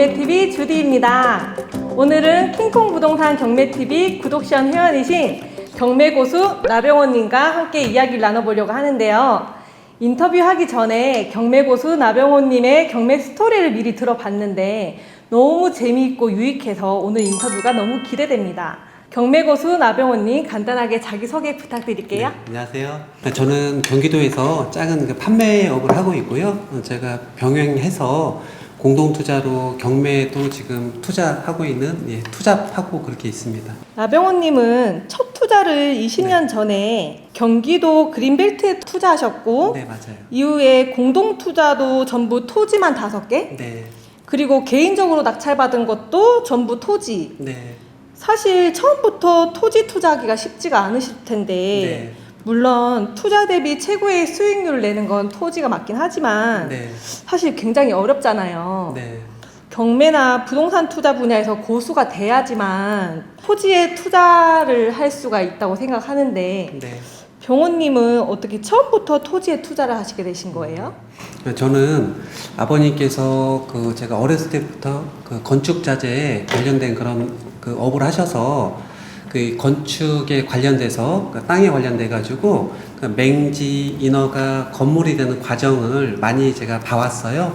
경매TV 주디입니다. 오늘은 킹콩 부동산 경매TV 구독션 회원이신 경매고수 나병원님과 함께 이야기를 나눠보려고 하는데요. 인터뷰하기 전에 경매고수 나병원님의 경매 스토리를 미리 들어봤는데 너무 재미있고 유익해서 오늘 인터뷰가 너무 기대됩니다. 경매고수 나병원님 간단하게 자기소개 부탁드릴게요. 네, 안녕하세요. 저는 경기도에서 작은 판매업을 하고 있고요. 제가 병행해서 공동투자로 경매도 지금 투자하고 있는 투잡하고 그렇게 있습니다. 나병원님은 첫 투자를 20년 전에 경기도 그린벨트에 투자하셨고 네, 맞아요. 이후에 공동투자도 전부 토지만 5개 네, 그리고 개인적으로 낙찰받은 것도 전부 토지. 네, 사실 처음부터 토지 투자하기가 쉽지가 않으실 텐데 네. 물론 투자 대비 최고의 수익률을 내는 건 토지가 맞긴 하지만 네, 사실 굉장히 어렵잖아요. 네. 경매나 부동산 투자 분야에서 고수가 돼야지만 토지에 투자를 할 수가 있다고 생각하는데 네. 병원님은 어떻게 처음부터 토지에 투자를 하시게 되신 거예요? 저는 아버님께서 제가 어렸을 때부터 건축 자재에 관련된 그런 업을 하셔서 건축에 관련돼서 땅에 관련돼 가지고 맹지 인허가 건물이 되는 과정을 많이 제가 봐왔어요.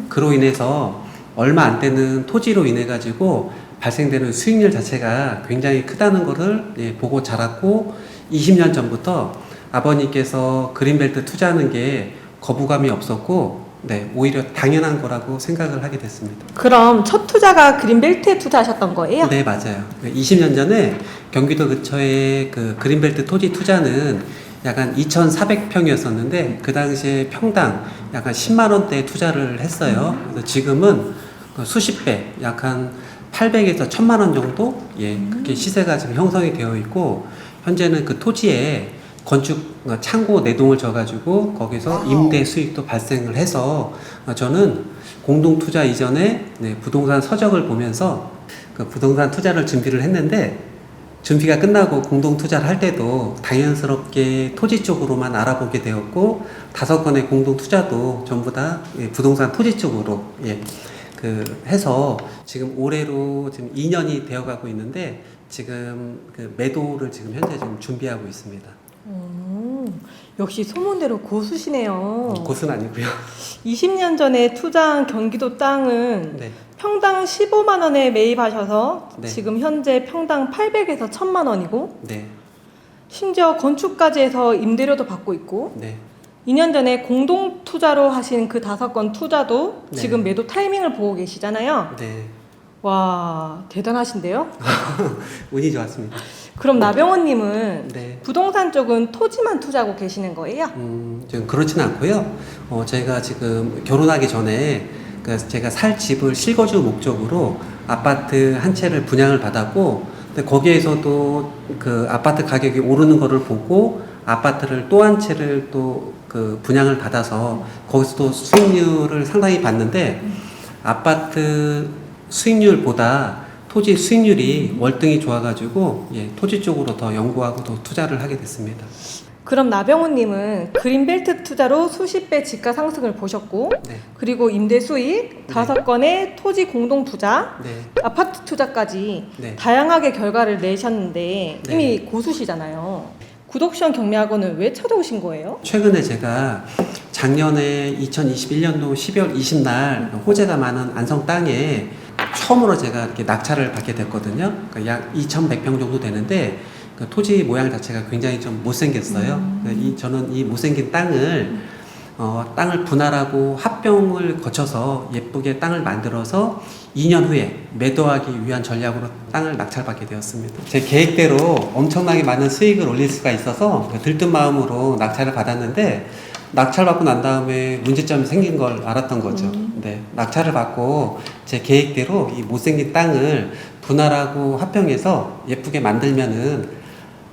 그로 인해서 얼마 안 되는 토지로 인해 가지고 발생되는 수익률 자체가 굉장히 크다는 것을 보고 자랐고 20년 전부터 아버님께서 그린벨트 투자하는 게 거부감이 없었고 오히려 당연한 거라고 생각을 하게 됐습니다. 그럼 첫 투자가 그린벨트에 투자하셨던 거예요? 네, 맞아요. 20년 전에 경기도 근처에 그린벨트 토지 투자는 약간 2,400평이었었는데 그 당시에 평당 약간 10만 원대 투자를 했어요. 그래서 지금은 수십 배, 약간 800에서 1,000만 원 정도 그렇게 시세가 지금 형성이 되어 있고 현재는 그 토지에 건축 창고 내동을 져가지고 거기서 임대 수익도 발생을 해서 저는 공동투자 이전에 부동산 서적을 보면서 부동산 투자를 준비를 했는데 준비가 끝나고 공동투자를 할 때도 당연스럽게 토지 쪽으로만 알아보게 되었고 5건의 공동투자도 전부 다 부동산 토지 쪽으로 해서 지금 올해로 지금 2년이 되어가고 있는데 지금 매도를 지금 현재 지금 준비하고 있습니다. 역시 소문대로 고수시네요. 고수는 아니고요. 20년 전에 투자한 경기도 땅은 평당 15만 원에 매입하셔서 지금 현재 평당 800에서 1,000만 원이고 심지어 건축까지 해서 임대료도 받고 있고 2년 전에 공동 투자로 하신 그 5건 투자도 지금 매도 타이밍을 보고 계시잖아요. 와, 대단하신데요? 운이 좋았습니다. 그럼 나병원님은 부동산 쪽은 토지만 투자하고 계시는 거예요? 지금 그렇진 않고요. 제가 지금 결혼하기 전에 제가 살 집을 실거주 목적으로 아파트 한 채를 분양을 받았고, 근데 거기에서도 아파트 가격이 오르는 거를 보고 아파트를 또 한 채를 또 분양을 받아서 거기서도 수익률을 상당히 봤는데 아파트 수익률보다 토지 수익률이 월등히 좋아가지고 토지 쪽으로 더 연구하고 더 투자를 하게 됐습니다. 그럼 나병훈님은 그린벨트 투자로 수십 배 지가 상승을 보셨고 그리고 임대 수익, 5건의 토지 공동 투자, 아파트 투자까지 다양하게 결과를 내셨는데 이미 고수시잖아요. 구독션 경매학원은 왜 찾아오신 거예요? 최근에 제가 작년에 2021년도 12월 20날 호재가 많은 안성 땅에 처음으로 제가 이렇게 낙찰을 받게 됐거든요. 약 2,100평 정도 되는데 토지 모양 자체가 굉장히 좀 못생겼어요. 저는 이 못생긴 땅을 분할하고 합병을 거쳐서 예쁘게 땅을 만들어서 2년 후에 매도하기 위한 전략으로 땅을 낙찰받게 되었습니다. 제 계획대로 엄청나게 많은 수익을 올릴 수가 있어서 들뜬 마음으로 낙찰을 받았는데 낙찰받고 난 다음에 문제점이 생긴 걸 알았던 거죠. 낙찰을 받고 제 계획대로 이 못생긴 땅을 분할하고 합병해서 예쁘게 만들면은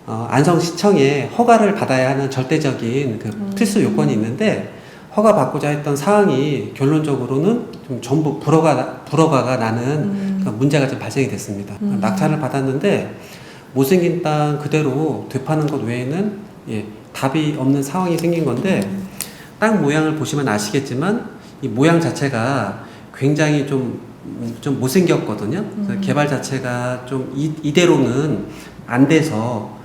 안성시청에 허가를 받아야 하는 절대적인 필수 요건이 있는데 허가 받고자 했던 사항이 결론적으로는 좀 전부 불허가가 나는 문제가 좀 발생이 됐습니다. 낙찰을 받았는데 못생긴 땅 그대로 되파는 것 외에는 답이 없는 상황이 생긴 건데 땅 모양을 보시면 아시겠지만 이 모양 자체가 굉장히 좀 좀 못생겼거든요. 그래서 개발 자체가 좀 이대로는 안 돼서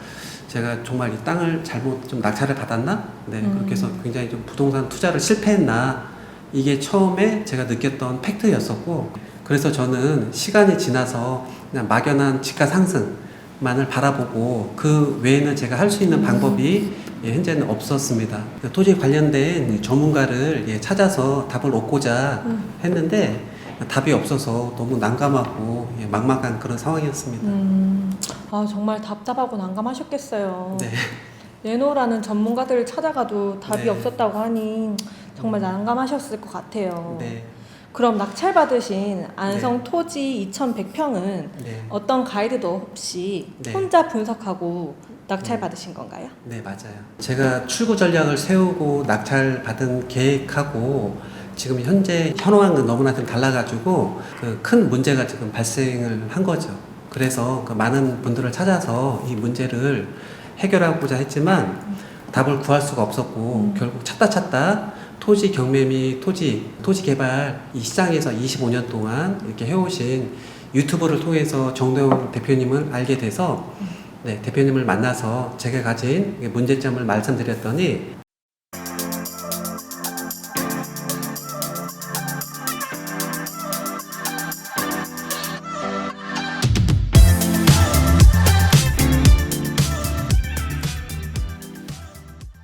제가 정말 이 땅을 잘못 좀 낙찰을 받았나? 네, 그렇게 해서 굉장히 좀 부동산 투자를 실패했나? 이게 처음에 제가 느꼈던 팩트였었고, 그래서 저는 시간이 지나서 그냥 막연한 집가 상승만을 바라보고 그 외에는 제가 할 수 있는 방법이 현재는 없었습니다. 토지 관련된 전문가를 찾아서 답을 얻고자 했는데 답이 없어서 너무 난감하고 막막한 그런 상황이었습니다. 아, 정말 답답하고 난감하셨겠어요. 네. 레노라는 전문가들을 찾아가도 답이 네. 없었다고 하니 정말 난감하셨을 것 같아요. 네. 그럼 낙찰받으신 안성 토지 2,100평은 네. 어떤 가이드도 없이 네. 혼자 분석하고 낙찰받으신 건가요? 네, 맞아요. 제가 출구 전략을 세우고 낙찰 받은 계획하고 지금 현재 현황은 너무나 좀 달라가지고 그 큰 문제가 지금 발생을 한 거죠. 그래서 그 많은 분들을 찾아서 이 문제를 해결하고자 했지만 답을 구할 수가 없었고 결국 찾다 토지 경매 및 토지 개발 이 시장에서 25년 동안 이렇게 해오신 유튜브를 통해서 정도영 대표님을 알게 돼서 네, 대표님을 만나서 제가 가진 문제점을 말씀드렸더니